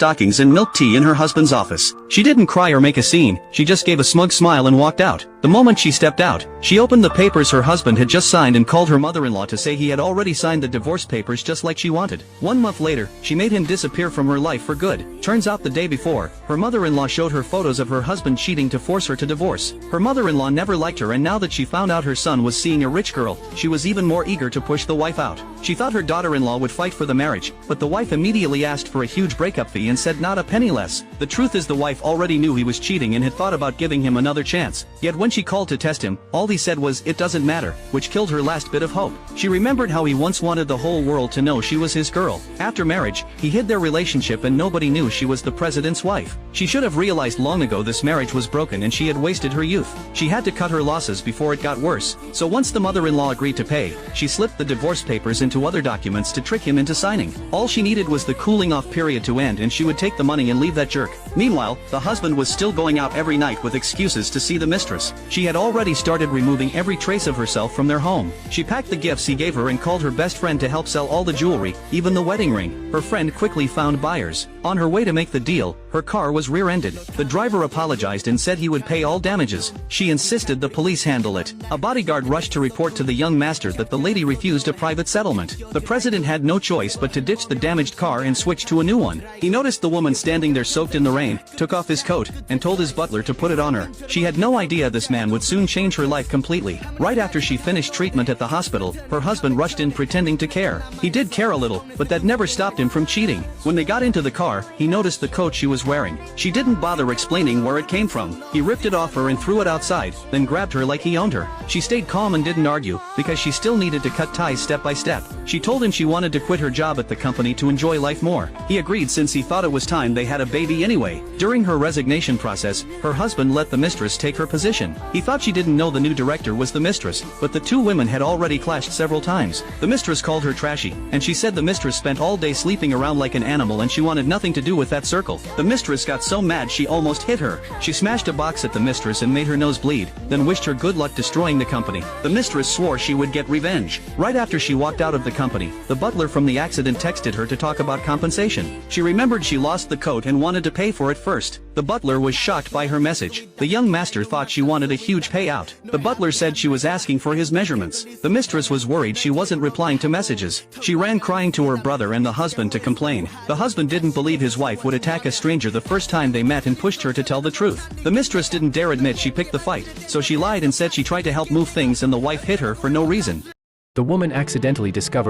stockings and milk tea in her husband's office. She didn't cry or make a scene, she just gave a smug smile and walked out. The moment she stepped out, she opened the papers her husband had just signed and called her mother-in-law to say he had already signed the divorce papers just like she wanted. 1 month later, she made him disappear from her life for good. Turns out the day before, her mother-in-law showed her photos of her husband cheating to force her to divorce. Her mother-in-law never liked her, and now that she found out her son was seeing a rich girl, she was even more eager to push the wife out. She thought her daughter-in-law would fight for the marriage, but the wife immediately asked for a huge breakup fee and said not a penny less. The truth is the wife already knew he was cheating and had thought about giving him another chance. Yet when she called to test him, all he said was, "It doesn't matter," which killed her last bit of hope. She remembered how he once wanted the whole world to know she was his girl. After marriage, he hid their relationship and nobody knew she was the president's wife. She should have realized long ago this marriage was broken and she had wasted her youth. She had to cut her losses before it got worse. So once the mother-in-law agreed to pay, she slipped the divorce papers into other documents to trick him into signing. All she needed was the cooling-off period to end and she would take the money and leave that jerk. Meanwhile, the husband was still going out every night with excuses to see the mistress. She had already started removing every trace of herself from their home. She packed the gifts he gave her and called her best friend to help sell all the jewelry, even the wedding ring. Her friend quickly found buyers. On her way to make the deal, her car was rear-ended. The driver apologized and said he would pay all damages. She insisted the police handle it. A bodyguard rushed to report to the young master that the lady refused a private settlement. The president had no choice but to ditch the damaged car and switch to a new one. He noticed the woman standing there soaked in the rain, took off his coat, and told his butler to put it on her. She had no idea this man would soon change her life completely. Right after she finished treatment at the hospital, her husband rushed in pretending to care. He did care a little, but that never stopped him from cheating. When they got into the car, he noticed the coat she was wearing. She didn't bother explaining where it came from. He ripped it off her and threw it outside, then grabbed her like he owned her. She stayed calm and didn't argue, because she still needed to cut ties step by step. She told him she wanted to quit her job at the company to enjoy life more. He agreed since he thought it was time they had a baby anyway. During her resignation process, her husband let the mistress take her position. He thought she didn't know the new director was the mistress, but the two women had already clashed several times. The mistress called her trashy, and she said the mistress spent all day sleeping around like an animal and she wanted nothing to do with that circle. The mistress got so mad she almost hit her. She smashed a box at the mistress and made her nose bleed, then wished her good luck destroying the company. The mistress swore she would get revenge. Right after she walked out of the company, the butler from the accident texted her to talk about compensation. She remembered she lost the coat and wanted to pay for it first. The butler was shocked by her message. The young master thought she wanted a huge payout. The butler said she was asking for his measurements. The mistress was worried she wasn't replying to messages. She ran crying to her brother and the husband to complain. The husband didn't believe his wife would attack a stranger the first time they met and pushed her to tell the truth. The mistress didn't dare admit she picked the fight, so she lied and said she tried to help move things and the wife hit her for no reason. The woman accidentally discovered